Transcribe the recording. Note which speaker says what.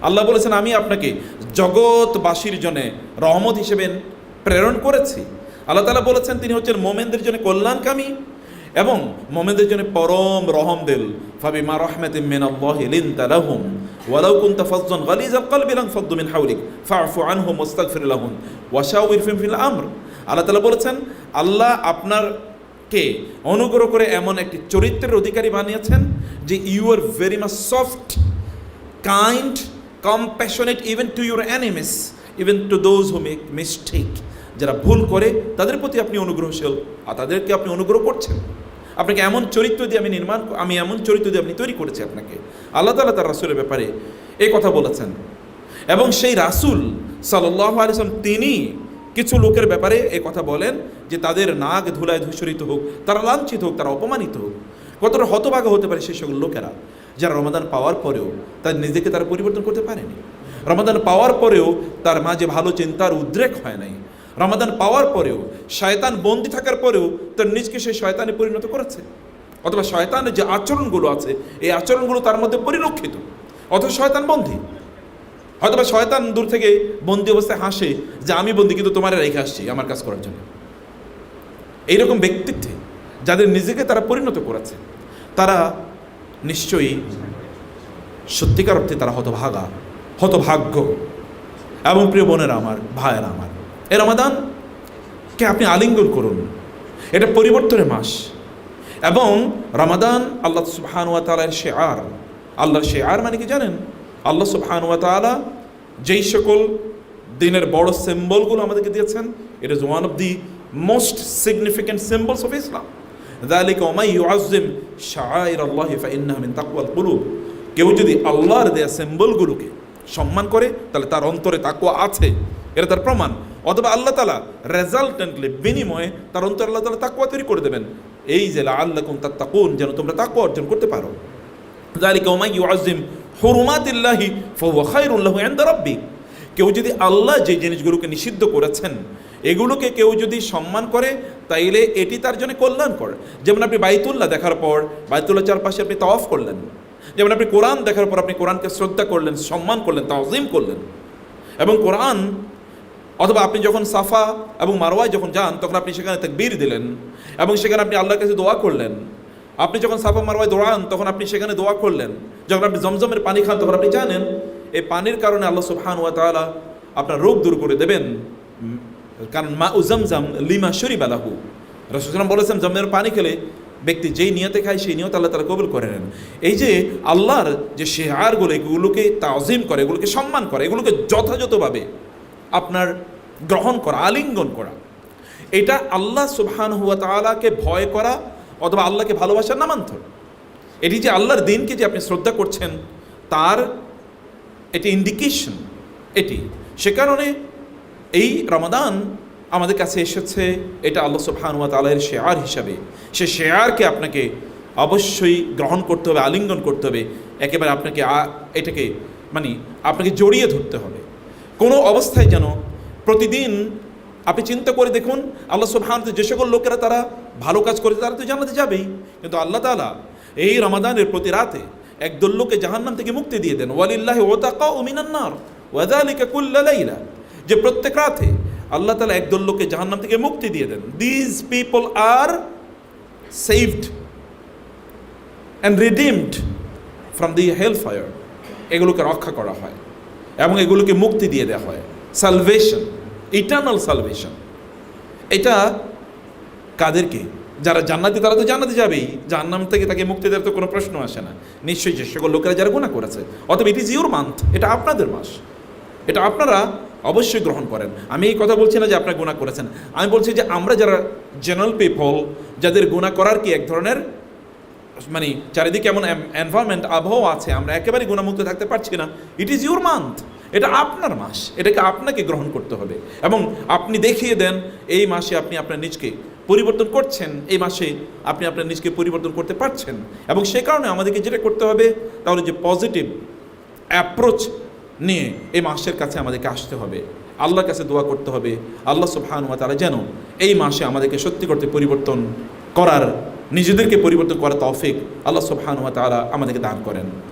Speaker 1: আল্লাহ বলেছেন আমি আপনাকে জগৎবাসীর জন্য রহমত হিসেবে প্রেরণ করেছি। আল্লাহ তাআলা বলেছেন তিনি হচ্ছেন মোমেনদের জন্য কল্যাণকামী এবং মোমেনদের জন্য পরম রহমদিল। ফাবিমা রাহমাতিন মিনাল্লাহি লিনতা লাহুম ওয়ালাউ কুনতা ফাজ্জান গালিযাল কলবি লানফাদ্দু মিন হাওলিক ফা'ফু আনহুম ওয়াস্তাগফির লাহুম ওয়াশাউরিরহুম ফিল আমর। আল্লাহ তাআলা বলেছেন আল্লাহ আপনারকে অনুগ্রহ করে এমন একটি চরিত্রের অধিকারী বানিয়েছেন যে you are very much soft, kind, compassionate even to your enemies, even to those who make mistake. যারা ভুল করে তাদের প্রতি আপনি অনুগ্রহশীল আর তাদেরকে আপনি অনুগ্রহ করছেন। আপনাকে এমন চরিত্র দিয়ে আমি এমন চরিত্র দিয়ে আপনি তৈরি করেছি আপনাকে। আল্লাহ তাআলা তার রাসূলের ব্যাপারে এই কথা বলেছেন এবং সেই রাসূল সাল্লাল্লাহু আলাইহি ওয়াসাল্লাম তিনি কিছু লোকের ব্যাপারে এই কথা বলেন যে তাদের নাক ধুলায় ধূসরিত হোক, তারা লাঞ্ছিত হোক, তারা অপমানিত হোক। কতটা হতভাগা হতে পারে সেই সকল লোকেরা যারা রমাদান পাওয়ার পরেও তার নিজেকে তারা পরিবর্তন করতে পারেনি। রমাদান পাওয়ার পরেও তার মাঝে ভালো চিন্তার উদ্রেক হয় নাই। রমাদান পাওয়ার পরেও শয়তান বন্দী থাকার পরেও তার নিজকে সেই শয়তানে পরিণত করেছে, অথবা শয়তানের যে আচরণগুলো আছে এই আচরণগুলো তার মধ্যে পরিলক্ষিত, অথবা শয়তান বন্দী। হয়তোবা শয়তান দূর থেকে বন্দী অবস্থায় হাসে যে আমি বন্দী কিন্তু তোমারে রেখে আসছি আমার কাজ করার জন্য। এইরকম ব্যক্তিত্বে যাদের নিজেকে তারা পরিণত করেছে তারা নিশ্চয়ই সত্যিকার অর্থে তারা হতভাগ্য। এবং প্রিয় বোনেরা আমার, ভাইয়েরা আমার, এই রমাদানকে আপনি আলিঙ্গন করুন। এটা পরিবর্তনের মাস এবং রমাদান আল্লাহ সুবহানাহু ওয়া তাআলার শিআর। আল্লাহর শিআর মানে কি জানেন? আল্লাহ সুবহানাহু ওয়া তাআলা যেই সকল দিনের বড় সিম্বলগুলো আমাদেরকে দিয়েছেন, it is one of the most significant symbols of Islam. যালিকা ওয়া মান ইউআযযিম শাআইরাল্লাহি ফাইন্নাহা মিন তাকওয়াল কুলুব। কেউ যদি আল্লাহর দেয়া সিম্বলগুলোকে সম্মান করে তাহলে তার অন্তরে তাকওয়া আছে, এটা তার প্রমাণ। অথবা আল্লাহ তাআলা রেজাল্টেন্টলি বিনিময়ে তার অন্তরে আল্লাহ তাআলা তাকওয়া তৈরি করে দেবেন। এই যে লাআল্লাকুম তাত্তাকুন, যেন তোমরা তাকওয়া অর্জন করতে পারো। যালিকা ওয়া মান ইউআযযিম হুরুমাতিল্লাহি ফাহুয়া খায়রুন লাহু ইনদা রাব্বিক। কেউ যদি আল্লাহ যে জিনিসগুলোকে নিষিদ্ধ করেছেন এগুলোকে কেউ যদি সম্মান করে তাইলে এটি তার জন্য কল্যাণকর। যেমন আপনি বাইতুল্লাহ দেখার পর বাইতুল্লাহ চারপাশে আপনি তাওয়াফ করলেন, যেমন আপনি কোরআন দেখার পর আপনি কোরআনকে শ্রদ্ধা করলেন, সম্মান করলেন, তাওযীম করলেন। এবং কোরআন অথবা আপনি যখন সাফা এবং মারওয়ায় যখন যান তখন আপনি সেখানে তাকবীর দিলেন এবং সেখানে আপনি আল্লাহর কাছে দোয়া করলেন। আপনি যখন সাফা মারওয়ায় দৌড়ান তখন আপনি সেখানে দোয়া করলেন। যখন আপনি জমজমের পানি খান তখন আপনি জানেন এই পানির কারণে আল্লাহ সুবহানাহু ওয়া তাআলা আপনার রোগ দূর করে দেবেন, কারণ মা উ জমজম লিমা শরিবা লাহু। রাসূল সাল্লাল্লাহু আলাইহি ওয়াসাল্লাম বলেছেন জমজমের পানি খেলে ব্যক্তি যেই নিয়তে খায় সেই নিয়ত আল্লাহ তাআলা কবুল করে নেন। এই যে আল্লাহর যে শিআরগুলো এগুলোকে তাওযীম করে, এগুলোকে সম্মান করে, এগুলোকে যথাযথভাবে আপনার গ্রহণ করা, আলিঙ্গন করা, এটা আল্লাহ সুবহানাহু ওয়া তাআলাকে ভয় করা অথবা আল্লাহকে ভালোবাসার নামান্তর। এটি যে আল্লাহর দিনকে যে আপনি শ্রদ্ধা করছেন তার এটি ইন্ডিকেশন। এটি সে কারণে এই রমাদান আমাদের কাছে এসেছে, এটা আল্লাহ সুবহানাহু ওয়া তাআলার শিআর হিসাবে। সে শিআরকে আপনাকে অবশ্যই গ্রহণ করতে হবে, আলিঙ্গন করতে হবে, একেবারে আপনাকে এটাকে আপনাকে জড়িয়ে ধরতে হবে। কোনো অবস্থায় যেন প্রতিদিন আপনি চিন্তা করে দেখুন আল্লাহ সুবহানাহু ওয়া তাআলা যে সকল লোকেরা তারা ভালো কাজ করে তারা তো জান্নাতে যাবেই, কিন্তু আল্লাহ তাআলা এই রমাদানের প্রতি রাতে একদল লোককে জাহান্নাম থেকে মুক্তি দিয়ে দেন। ওয়ালিল্লাহি ওয়াতাকাউ মিনান নার ওয়া যালিকা কুল্লা লাইলা। যে প্রত্যেক রাতে আল্লাহ তাআলা একদল লোককে জাহান্নাম থেকে মুক্তি দিয়ে দেন। This people are saved and redeemed from the hell fire. এগুলোকে রক্ষা করা হয় এবং এগুলোকে মুক্তি দিয়ে দেওয়া হয়। Salvation, eternal salvation. এটা কাদেরকে? যারা জান্নাতি তারা তো জান্নাতে যাবেই, জাহান্নাম থেকে তাকে মুক্তি দেওয়ার তো কোনো প্রশ্ন আসে না। নিশ্চয়ই যে সকল লোকেরা যারা গুনাহ করেছে, অতএব ইট ইজ ইউর মান্থ, এটা আপনাদের মাস, এটা আপনারা অবশ্যই গ্রহণ করেন। আমি এই কথা বলছি না যে আপনারা গুনাহ করেছেন, আমি বলছি যে আমরা যারা জেনারেল পিপল যাদের গুনাহ করার কি এক ধরনের চারিদিকে এমন এনভায়রনমেন্ট, আবহাওয়া আছে, আমরা একেবারে গুনাহমুক্ত থাকতে পারছি না। ইট ইজ ইউর মান্থ, এটা আপনার মাস, এটাকে আপনাকে গ্রহণ করতে হবে এবং আপনি দেখিয়ে দেন এই মাসে আপনি আপনার নিজকে পরিবর্তন করছেন, এই মাসে আপনি আপনার নিজকে পরিবর্তন করতে পারছেন। এবং সে কারণে আমাদেরকে যেটা করতে হবে তাহলে যে পজিটিভ অ্যাপ্রোচ নিয়ে এই মাসের কাছে আমাদেরকে আসতে হবে, আল্লাহর কাছে দোয়া করতে হবে আল্লাহ সুবহানাহু ওয়া তাআলা যেন এই মাসে আমাদেরকে সত্যি করতে পরিবর্তন করার, নিজেদেরকে পরিবর্তন করার তৌফিক আল্লাহ সুবহানাহু ওয়া তাআলা আমাদেরকে দান করেন।